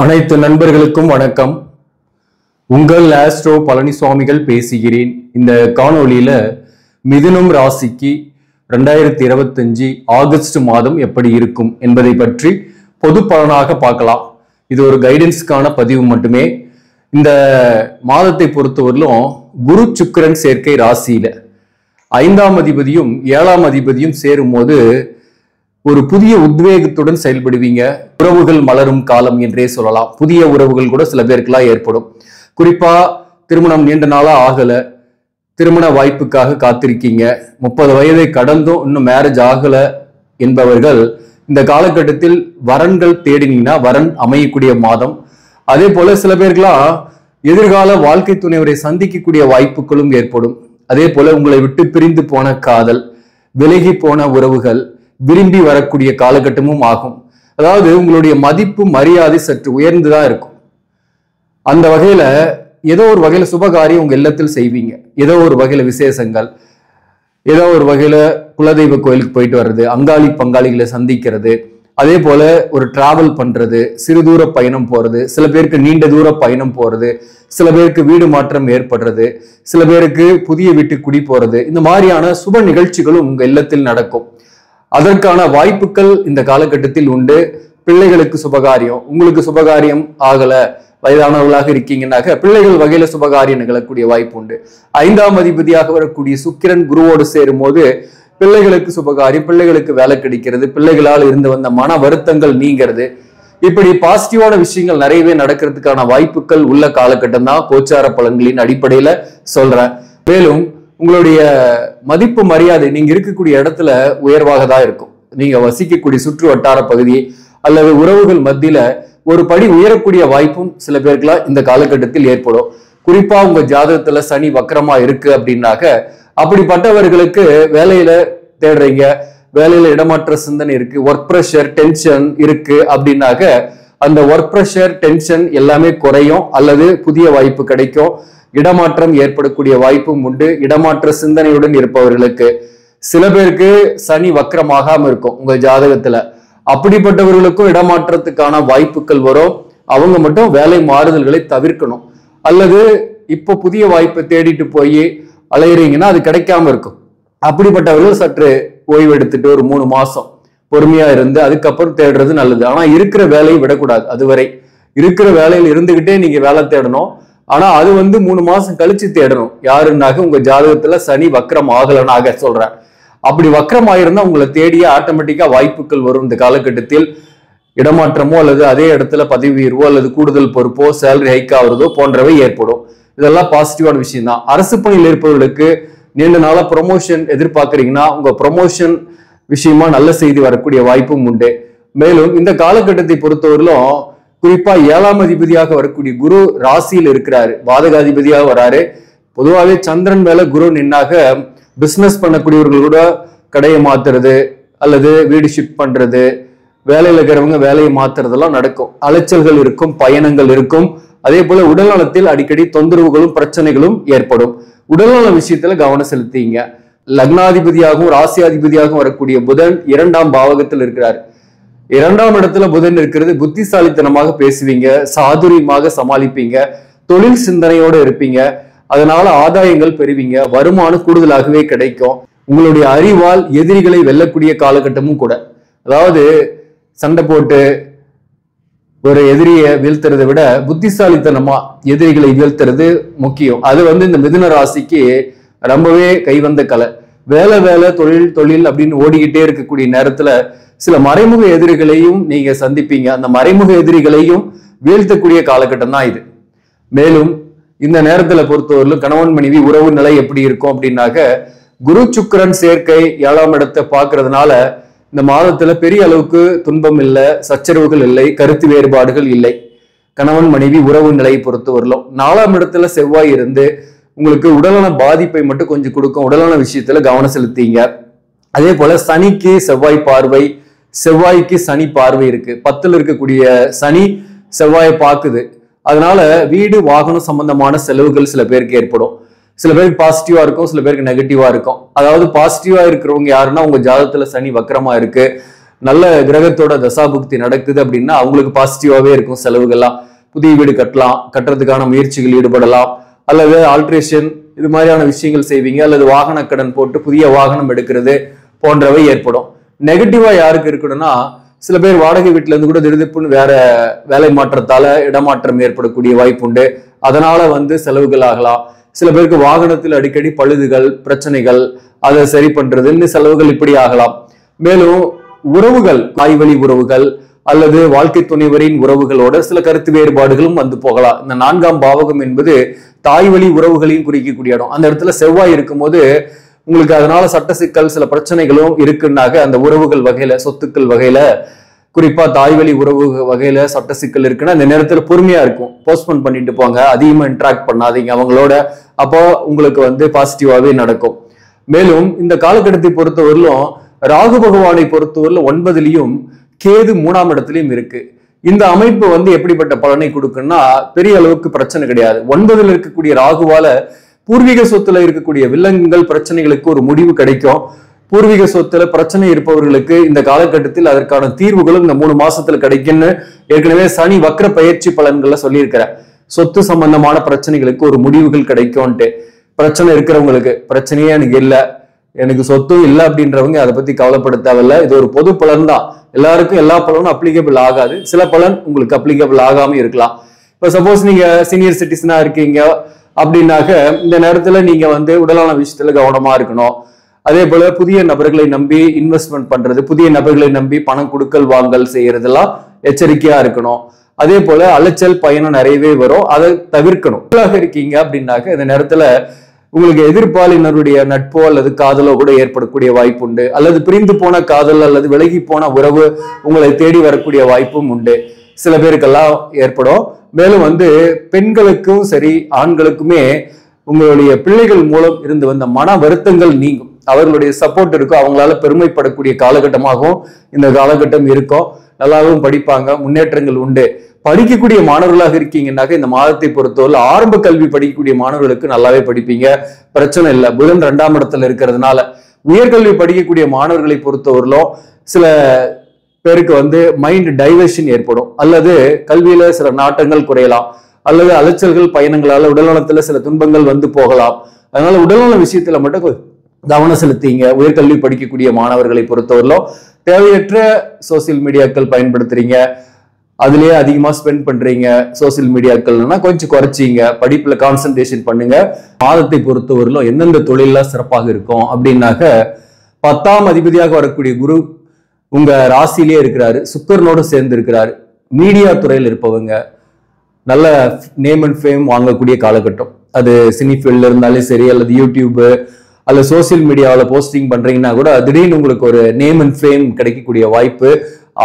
அனைத்து நண்பர்களுக்கும் வணக்கம். உங்கள் ஆஸ்ட்ரோ பழனிசுவாமிகள் பேசுகிறேன். இந்த காணொளியில மிதுனம் ராசிக்கு 2025 ஆகஸ்ட் மாதம் எப்படி இருக்கும் என்பதை பற்றி பொது பலனாக பார்க்கலாம். இது ஒரு கைடன்ஸ்க்கான பதிவு மட்டுமே. இந்த மாதத்தை பொறுத்தவரையிலும் குரு சுக்கிரன் சேர்க்கை ராசியில 5ஆம் அதிபதியும் 7ஆம் அதிபதியும் சேரும் போது ஒரு புதிய உத்வேகத்துடன் செயல்படுவீங்க. உறவுகள் மலரும் காலம் என்றே சொல்லலாம். புதிய உறவுகள் கூட சில பேருக்குலாம் ஏற்படும். குறிப்பா திருமணம் நீண்ட நாளா ஆகல, திருமண வாய்ப்புக்காக காத்திருக்கீங்க, 30 வயதை கடந்தும் இன்னும் மேரேஜ் ஆகல என்பவர்கள் இந்த காலகட்டத்தில் வரன்கள் தேடினீங்கன்னா வரன் அமையக்கூடிய மாதம். அதே போல சில பேருக்குலாம் எதிர்கால வாழ்க்கை துணைவரை சந்திக்கக்கூடிய வாய்ப்புகளும் ஏற்படும். அதே போல உங்களை விட்டு பிரிந்து போன காதல், விலகி போன உறவுகள் விரும்பி வரக்கூடிய காலகட்டமும் ஆகும். அதாவது உங்களுடைய மதிப்பு மரியாதை சற்று உயர்ந்துதான் இருக்கும். அந்த வகையில ஏதோ ஒரு வகையில சுபகாரியம் உங்க இல்லத்தில் செய்வீங்க. ஏதோ ஒரு வகையில விசேஷங்கள், ஏதோ ஒரு வகையில குலதெய்வ கோயிலுக்கு போயிட்டு வர்றது, அங்காளி பங்காளிகளை சந்திக்கிறது, அதே போல ஒரு டிராவல் பண்றது, சிறு தூர பயணம் போறது, சில பேருக்கு நீண்ட தூர பயணம் போறது, சில பேருக்கு வீடு மாற்றம் ஏற்படுறது, சில பேருக்கு புதிய வீட்டுக்கு குடி போறது, இந்த மாதிரியான சுப நிகழ்ச்சிகளும் உங்க இல்லத்தில் நடக்கும். அதற்கான வாய்ப்புகள் இந்த காலகட்டத்தில் உண்டு. பிள்ளைகளுக்கு சுபகாரியம், உங்களுக்கு சுபகாரியம் ஆகல, வயதானவர்களாக இருக்கீங்கன்னாக்க பிள்ளைகள் வகையில சுபகாரியம் நிகழக்கூடிய வாய்ப்பு உண்டு. 5ஆம் அதிபதியாக வரக்கூடிய சுக்கிரன் குருவோடு சேரும் போது பிள்ளைகளுக்கு சுபகாரியம், பிள்ளைகளுக்கு வேலை கிடைக்கிறது, பிள்ளைகளால் இருந்து வந்த மன வருத்தங்கள் நீங்கிறது. இப்படி பாசிட்டிவான விஷயங்கள் நிறையவே நடக்கிறதுக்கான வாய்ப்புகள் உள்ள காலகட்டம் தான் கோச்சார பலன்களின் அடிப்படையில சொல்றேன். மேலும் உங்களுடைய மதிப்பு மரியாதை நீங்க இருக்கக்கூடிய இடத்துல உயர்வாக தான் இருக்கும். நீங்க வசிக்கக்கூடிய சுற்று வட்டார பகுதி அல்லது உறவுகள் மத்தியில ஒரு படி உயரக்கூடிய வாய்ப்பும் சில பேருக்குலாம் இந்த காலகட்டத்தில் ஏற்படும். குறிப்பா உங்க ஜாதகத்துல சனி வக்கரமா இருக்கு அப்படின்னாக்க அப்படிப்பட்டவர்களுக்கு வேலையில தேடுறீங்க, வேலையில இடமாற்ற சிந்தனை இருக்கு, ஒர்க் ப்ரெஷர் டென்ஷன் இருக்கு அப்படின்னாக்க அந்த ஒர்க் ப்ரெஷர் டென்ஷன் எல்லாமே குறையும் அல்லது புதிய வாய்ப்பு கிடைக்கும். இடமாற்றம் ஏற்படக்கூடிய வாய்ப்பும் உண்டு. இடமாற்ற சிந்தனையுடன் இருப்பவர்களுக்கு சில பேருக்கு சனி வக்கரமாகாம இருக்கும் உங்க ஜாதகத்துல. அப்படிப்பட்டவர்களுக்கும் இடமாற்றத்துக்கான வாய்ப்புகள் வரும். அவங்க மட்டும் வேலை மாறுதல்களை தவிர்க்கணும். அல்லது இப்போ புதிய வாய்ப்பை தேடிட்டு போய் அலையிறீங்கன்னா அது கிடைக்காம இருக்கும். அப்படிப்பட்டவர்கள் சற்று ஓய்வு எடுத்துட்டு ஒரு 3 மாசம் பொறுமையா இருந்து அதுக்கப்புறம் தேடுறது நல்லது. ஆனா இருக்கிற வேலையை விடக்கூடாது. அதுவரை இருக்கிற வேலையில் இருந்துகிட்டே நீங்க வேலை தேடணும். ஆனா அது 3 மாசம் கழிச்சு தேடணும். யாருன்னாக்க உங்க ஜாதகத்துல சனி வக்கரம் ஆகலனாக சொல்றேன். அப்படி வக்கரம் ஆயிருந்தா உங்களை தேடிய ஆட்டோமேட்டிக்கா வாய்ப்புகள் வரும். இந்த காலகட்டத்தில் இடமாற்றமோ அல்லது அதே இடத்துல பதவி உயர்வோ அல்லது கூடுதல் பொறுப்போ சேலரி ஹைக் ஆகுறதோ போன்றவை ஏற்படும். இதெல்லாம் பாசிட்டிவான விஷயம் தான். அரசு பணியில் இருப்பவர்களுக்கு நீண்ட நாளா ப்ரொமோஷன் எதிர்பார்க்கறீங்கன்னா உங்க ப்ரொமோஷன் விஷயமா நல்ல செய்தி வரக்கூடிய வாய்ப்பும் உண்டு. மேலும் இந்த காலகட்டத்தை பொறுத்தவரையிலும் குறிப்பா 7ஆம் அதிபதியாக வரக்கூடிய குரு ராசியில் இருக்கிறாரு, பாதகாதிபதியாக வராரு. பொதுவாகவே சந்திரன் மேல குரு நின்னாக பிசினஸ் பண்ணக்கூடியவர்கள் கூட கடையை மாத்துறது அல்லது வீடு ஷிஃப்ட் பண்றது, வேலையில இருக்கிறவங்க வேலையை மாத்துறதெல்லாம் நடக்கும். அலைச்சல்கள் இருக்கும், பயணங்கள் இருக்கும். அதே போல உடல்நலத்தில் அடிக்கடி தொந்தரவுகளும் பிரச்சனைகளும் ஏற்படும். உடல்நல விஷயத்துல கவனம் செலுத்திங்க. லக்னாதிபதியாகவும் ராசியாதிபதியாகவும் வரக்கூடிய புதன் 2ஆம் பாவகத்தில் இருக்கிறார். 2ஆம் இடத்துல புதன் இருக்கிறது. புத்திசாலித்தனமாக பேசுவீங்க, சாதுரியமாக சமாளிப்பீங்க, தொழில் சிந்தனையோடு இருப்பீங்க. அதனால ஆதாயங்கள் பெறுவீங்க, வருமானம் கூடுதலாகவே கிடைக்கும். உங்களுடைய அறிவால் எதிரிகளை வெல்லக்கூடிய காலகட்டமும் கூட. அதாவது சண்டை போட்டு ஒரு எதிரியை வீழ்த்துறதை விட புத்திசாலித்தனமா எதிரிகளை வீழ்த்துறது முக்கியம். அது இந்த மிதுன ராசிக்கு ரொம்பவே கைவந்த கலை. வேலை தொழில் தொழில் அப்படின்னு ஓடிக்கிட்டே இருக்கக்கூடிய நேரத்துல சில மறைமுக எதிரிகளையும் நீங்க சந்திப்பீங்க. அந்த மறைமுக எதிரிகளையும் வீழ்த்தக்கூடிய காலகட்டம் தான் இது. மேலும் இந்த நேரத்துல பொறுத்தவரையிலும் கணவன் மனைவி உறவு நிலை எப்படி இருக்கும் அப்படின்னாக்க குரு சுக்கிரன் சேர்க்கை 7ஆம் இடத்தை பார்க்கறதுனால இந்த மாதத்துல பெரிய அளவுக்கு துன்பம் இல்லை, சச்சரவுகள் இல்லை, கருத்து வேறுபாடுகள் இல்லை. கணவன் மனைவி உறவு நிலையை பொறுத்தவரையிலும் 4ஆம் இடத்துல செவ்வாய் இருந்து உங்களுக்கு உடல்நல பாதிப்பை மட்டும் கொஞ்சம் கொடுக்கும். உடல்நல விஷயத்துல கவனம் செலுத்தீங்க. அதே போல சனிக்கு செவ்வாய் பார்வை, செவ்வாய்க்கு சனி பார்வை இருக்கு. 10ல் இருக்கக்கூடிய சனி செவ்வாயை பார்க்குது. அதனால வீடு வாகனம் சம்பந்தமான செலவுகள் சில பேருக்கு ஏற்படும். சில பேருக்கு பாசிட்டிவா இருக்கும், சில பேருக்கு நெகட்டிவா இருக்கும். அதாவது பாசிட்டிவா இருக்கிறவங்க யாருன்னா உங்க ஜாதகத்துல சனி வக்கரமா இருக்கு, நல்ல கிரகத்தோட தசாபுக்தி நடக்குது அப்படின்னா அவங்களுக்கு பாசிட்டிவாவே இருக்கும். செலவுகள்லாம் புதிய வீடு கட்டுறதுக்கான முயற்சிகள் ஈடுபடலாம், அல்லது ஆல்ட்ரேஷன் இது மாதிரியான விஷயங்கள் செய்வீங்க, அல்லது வாகன கடன் போட்டு புதிய வாகனம் எடுக்கிறது போன்றவை ஏற்படும். நெகட்டிவா யாருக்கு இருக்கணும்னா, சில பேர் வாடகை வீட்டுல இருந்து கூட திடுதிப்புன்னு வேற வேலை மாற்றத்தால இடமாற்றம் ஏற்படக்கூடிய வாய்ப்பு உண்டு. அதனால செலவுகள் ஆகலாம். சில பேருக்கு வாகனத்தில் அடிக்கடி பழுதுகள், பிரச்சனைகள், அதை சரி பண்றதுன்னு செலவுகள் இப்படி ஆகலாம். மேலும் உறவுகள், தாய்வழி உறவுகள் அல்லது வாழ்க்கை துணைவரின் உறவுகளோட சில கருத்து வேறுபாடுகளும் போகலாம். இந்த 4ஆம் பாவகம் என்பது தாய்வழி உறவுகளையும் குறிக்கக்கூடிய இடம். அந்த இடத்துல செவ்வாய் இருக்கும்போது உங்களுக்கு அதனால சட்ட சிக்கல், சில பிரச்சனைகளும் இருக்குன்னாக அந்த உறவுகள் வகையில, சொத்துக்கள் வகையில, குறிப்பா தாய்வழி உறவு வகையில சட்ட சிக்கல் இருக்குன்னா அந்த நேரத்துல பொறுமையா இருக்கும். போஸ்ட்போன் பண்ணிட்டு போங்க, அதிகமா இன்டராக்ட் பண்ணாதீங்க அவங்களோட. அப்போ உங்களுக்கு பாசிட்டிவாவே நடக்கும். மேலும் இந்த காலகட்டத்தை பொறுத்தவரையிலும் ராகு பகவானை பொறுத்தவரையிலும் 9லயும் கேது 3ஆம் இடத்துலயும் இருக்கு. இந்த அமைப்பு எப்படிப்பட்ட பலனை கொடுக்குன்னா பெரிய அளவுக்கு பிரச்சனை கிடையாது. 9ல் இருக்கக்கூடிய ராகுவால பூர்வீக சொத்துல இருக்கக்கூடிய வில்லங்கங்கள், பிரச்சனைகளுக்கு ஒரு முடிவு கிடைக்கும். பூர்வீக சொத்துல பிரச்சனை இருப்பவர்களுக்கு இந்த காலகட்டத்தில் அதற்கான தீர்வுகளும் இந்த 3 மாசத்துல கிடைக்கும்னு ஏற்கனவே சனி வக்ர பயிற்சி பலன்களை சொல்லியிருக்கிறேன். சொத்து சம்பந்தமான பிரச்சனைகளுக்கு ஒரு முடிவுகள் கிடைக்கும்ட்டு. பிரச்சனை இருக்கிறவங்களுக்கு, பிரச்சனையே எனக்கு இல்லை, எனக்கு சொத்தும் இல்லை அப்படின்றவங்க அதை பத்தி கவலைப்பட தேவையில்லை. இது ஒரு பொது பலன் தான். எல்லாருக்கும் எல்லா பலனும் அப்ளிகபிள் ஆகாது. சில பலன் உங்களுக்கு அப்ளிகபிள் ஆகாம இருக்கலாம். இப்ப சப்போஸ் நீங்க சீனியர் சிட்டிசனா இருக்கீங்க அப்படின்னாக்க இந்த நேரத்துல நீங்க உடலான விஷயத்துல கவனமா இருக்கணும். அதே போல புதிய நபர்களை நம்பி இன்வெஸ்ட்மெண்ட் பண்றது, புதிய நபர்களை நம்பி பணம் கொடுக்கல் வாங்கல் செய்யறதெல்லாம் எச்சரிக்கையா இருக்கணும். அதே போல அலைச்சல் பயணம் நிறையவே வரும், அதை தவிர்க்கணும். இருக்கீங்க அப்படின்னாக்க இந்த நேரத்துல உங்களுக்கு எதிர்ப்பாளினருடைய நட்போ அல்லது காதலோ கூட ஏற்படக்கூடிய வாய்ப்பு உண்டு. அல்லது பிரிந்து போன காதல் அல்லது விலகி போன உறவு உங்களை தேடி வரக்கூடிய வாய்ப்பும் உண்டு. சில பேருக்கெல்லாம் ஏற்படும். மேலும் பெண்களுக்கும் சரி ஆண்களுக்குமே உங்களுடைய பிள்ளைகள் மூலம் இருந்து வந்த மன வருத்தங்கள் நீங்கும். அவர்களுடைய சப்போர்ட் இருக்கும். அவங்களால பெருமைப்படக்கூடிய காலகட்டமாகவும் இந்த காலகட்டம் இருக்கும். நல்லாவும் படிப்பாங்க, முன்னேற்றங்கள் உண்டு. படிக்கக்கூடிய மாணவர்களாக இருக்கீங்கன்னாக்க இந்த மாதத்தை பொறுத்தவரை ஆரம்ப கல்வி படிக்கக்கூடிய மாணவர்களுக்கு நல்லாவே படிப்பீங்க, பிரச்சனை இல்லை. புதன் 2ஆம் இடத்துல இருக்கிறதுனால உயர்கல்வி படிக்கக்கூடிய மாணவர்களை பொறுத்தவரையிலும் சில பேருக்கு மைண்ட் டைவர்ஷன் ஏற்படும், அல்லது கல்வியில சில நாட்டங்கள் குறையலாம், அல்லது அலைச்சல்கள் பயணங்களால உடல்நலத்துல சில துன்பங்கள் போகலாம். அதனால உடல்நல விஷயத்துல மட்டும் கவனம் செலுத்திங்க. உயர்கல்வி படிக்கக்கூடிய மாணவர்களை பொறுத்தவரையிலும் தேவையற்ற சோசியல் மீடியாக்கள் பயன்படுத்துறீங்க, அதுலயே அதிகமா ஸ்பெண்ட் பண்றீங்க. சோசியல் மீடியாக்கள்னா கொஞ்சம் குறைச்சிங்க, படிப்புல கான்சென்ட்ரேஷன் பண்ணுங்க. மாதத்தை பொறுத்தவரையிலும் எந்தெந்த தொழிலெல்லாம் சிறப்பாக இருக்கும் அப்படின்னாக்க 10ஆம் அதிபதியாக வரக்கூடிய குரு உங்க ராசியிலே இருக்கிறாரு, சுக்கரனோடு சேர்ந்து இருக்கிறாரு. மீடியா துறையில் இருப்பவங்க நல்ல நேம் அண்ட் ஃபேம் வாங்கக்கூடிய காலகட்டம். அது சினி ஃபீல்ட்ல இருந்தாலும் சரி, அல்லது யூடியூப் அல்லது சோசியல் மீடியாவில் போஸ்டிங் பண்றீங்கன்னா கூட திடீர்னு உங்களுக்கு ஒரு நேம் அண்ட் ஃபேம் கிடைக்கக்கூடிய வாய்ப்பு,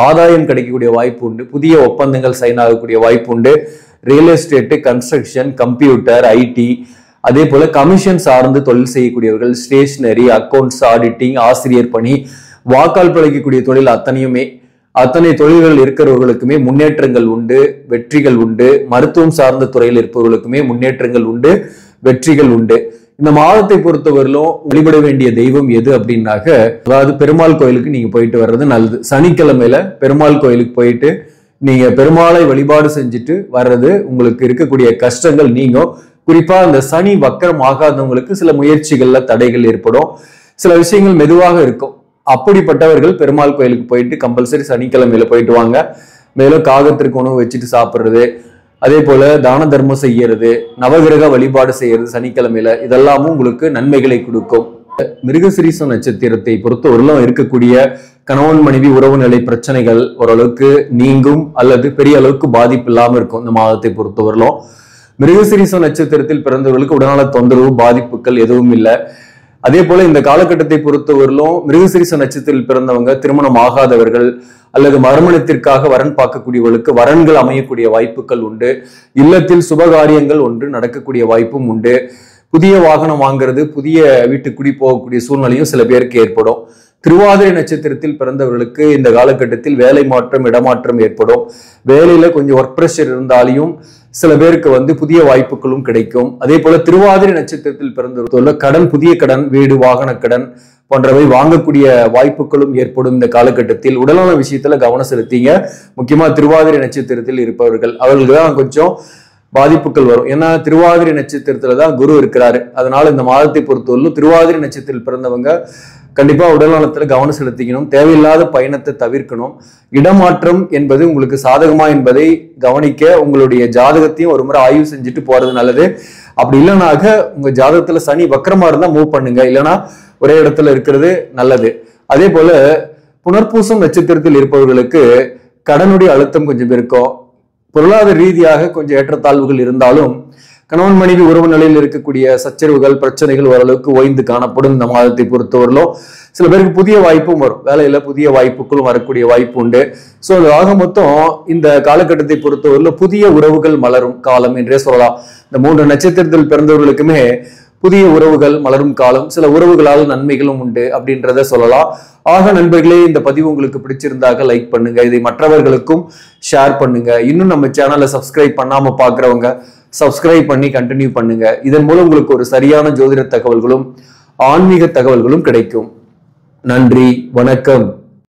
ஆதாயம் கிடைக்கக்கூடிய வாய்ப்பு உண்டு. புதிய ஒப்பந்தங்கள் சைன் ஆகக்கூடிய வாய்ப்பு உண்டு. Real estate, construction, computer, IT, அதே போல கமிஷன் சார்ந்து தொழில் செய்யக்கூடியவர்கள், ஸ்டேஷனரி, அக்கௌண்ட்ஸ், ஆடிட்டிங், ஆசிரியர் பணி, வாக்கால் பிழைக்கக்கூடிய தொழில் அத்தனை தொழில்கள் இருக்கிறவர்களுக்குமே முன்னேற்றங்கள் உண்டு, வெற்றிகள் உண்டு. மருத்துவம் சார்ந்த துறையில் இருப்பவர்களுக்குமே முன்னேற்றங்கள் உண்டு, வெற்றிகள் உண்டு. இந்த மாதத்தை பொறுத்தவரையிலும் வழிபட வேண்டிய தெய்வம் எது அப்படின்னாக்க, அதாவது பெருமாள் கோயிலுக்கு நீங்க போயிட்டு வர்றது நல்லது. சனிக்கிழமையில பெருமாள் கோயிலுக்கு போயிட்டு நீங்க பெருமாளை வழிபாடு செஞ்சுட்டு வர்றது உங்களுக்கு இருக்கக்கூடிய கஷ்டங்கள் நீங்கும். குறிப்பா இந்த சனி வக்கரம் ஆகாதவங்களுக்கு சில முயற்சிகள்ல தடைகள் ஏற்படும், சில விஷயங்கள் மெதுவாக இருக்கும். அப்படிப்பட்டவர்கள் பெருமாள் கோயிலுக்கு போயிட்டு கம்பல்சரி சனிக்கிழமையில போயிட்டு வாங்க. மேலும் காகத்திற்கு உணவு வச்சுட்டு சாப்பிட்றது, அதே போல தான தர்மம் செய்யறது, நவகிரக வழிபாடு செய்யறது சனிக்கிழமையில, இதெல்லாமும் உங்களுக்கு நன்மைகளை கொடுக்கும். மிருகசிரீசம் நட்சத்திரத்தை பொறுத்தவரையிலும் இருக்கக்கூடிய கணவன் மனைவி உறவு நிலை பிரச்சனைகள் ஓரளவுக்கு நீங்கும், அல்லது பெரிய அளவுக்கு பாதிப்பு இல்லாம இருக்கும். இந்த மாதத்தை பொறுத்தவரையிலும் மிருகசிரீசம் நட்சத்திரத்தில் பிறந்தவர்களுக்கு உடல்நல தொந்தரவு, பாதிப்புகள் எதுவும் இல்லை. அதே போல இந்த காலகட்டத்தை பொறுத்தவரையிலும் மிருகசிரீச நட்சத்திரத்தில் பிறந்தவங்க, திருமணம் ஆகாதவர்கள் அல்லது மறுமணத்திற்காக வரன் பார்க்கக்கூடியவர்களுக்கு வரன்கள் அமையக்கூடிய வாய்ப்புகள் உண்டு. இல்லத்தில் சுபகாரியங்கள் ஒன்று நடக்கக்கூடிய வாய்ப்பும் உண்டு. புதிய வாகனம் வாங்குறது, புதிய வீட்டுக்கு குடி போகக்கூடிய சூழ்நிலையும் சில பேருக்கு ஏற்படும். திருவாதிரை நட்சத்திரத்தில் பிறந்தவர்களுக்கு இந்த காலகட்டத்தில் வேலை மாற்றம், இடமாற்றம் ஏற்படும். வேலையில கொஞ்சம் ஒர்க் ப்ரெஷர் இருந்தாலையும் சில பேருக்கு புதிய வாய்ப்புகளும் கிடைக்கும். அதே போல திருவாதிரை நட்சத்திரத்தில் பிறந்தவர்கள் கடன், புதிய கடன், வீடு வாகன கடன், போன்றவை வாங்கக்கூடிய வாய்ப்புகளும் ஏற்படும். இந்த காலகட்டத்தில் உடல்நல விஷயத்துல கவனம் செலுத்திங்க. முக்கியமா திருவாதிரை நட்சத்திரத்தில் இருப்பவர்கள் அவர்களுக்கு தான் கொஞ்சம் பாதிப்புகள் வரும். ஏன்னா திருவாதிரை நட்சத்திரத்துல தான் குரு இருக்கிறாரு. அதனால இந்த மாதத்தை பொறுத்தவரையிலும் திருவாதிரை நட்சத்திரத்தில் பிறந்தவங்க கண்டிப்பா உடல்நலத்துல கவனம் செலுத்திக்கணும். தேவையில்லாத பயணத்தை தவிர்க்கணும். இடமாற்றம் என்பது உங்களுக்கு சாதகமா என்பதை கவனிக்க உங்களுடைய ஜாதகத்தையும் ஒரு முறை ஆய்வு செஞ்சுட்டு போறது நல்லது. அப்படி இல்லைனாக்க உங்க ஜாதகத்துல சனி வக்கரமா இருந்தா மூவ் பண்ணுங்க, இல்லைன்னா ஒரே இடத்துல இருக்கிறது நல்லது. அதே போல புனர்பூசம் நட்சத்திரத்தில் இருப்பவர்களுக்கு கடனுடைய அழுத்தம் கொஞ்சம் இருக்கும். பொருளாதார ரீதியாக கொஞ்சம் ஏற்றத்தாழ்வுகள் இருந்தாலும் கணவன் மனைவி உறவு நிலையில் இருக்கக்கூடிய சச்சரவுகள் பிரச்சனைகள் ஓரளவுக்கு ஓய்ந்து காணப்படும். இந்த மாதத்தை பொறுத்தவரையிலும் சில பேருக்கு புதிய வாய்ப்பும் வரும். வேலையில புதிய வாய்ப்புகளும் வரக்கூடிய வாய்ப்பு உண்டு. ஸோ அது ஆக மொத்தம் இந்த காலகட்டத்தை பொறுத்தவரையிலும் புதிய உறவுகள் மலரும் காலம் என்றே சொல்லலாம். இந்த 3 நட்சத்திரத்தில் பிறந்தவர்களுக்குமே புதிய உறவுகள் மலரும் காலம். சில உறவுகளால் நன்மைகளும் உண்டு அப்படின்றத சொல்லலாம். ஆக நண்பர்களே, இந்த பதிவு உங்களுக்கு பிடிச்சிருந்தாக லைக் பண்ணுங்க, இதை மற்றவர்களுக்கும் ஷேர் பண்ணுங்க. இன்னும் நம்ம சேனலை சப்ஸ்கிரைப் பண்ணாம பாக்குறவங்க சப்ஸ்கிரைப் பண்ணி கண்டினியூ பண்ணுங்க. இதன் மூலம் உங்களுக்கு ஒரு சரியான ஜோதிட தகவல்களும் ஆன்மீக தகவல்களும் கிடைக்கும். நன்றி, வணக்கம்.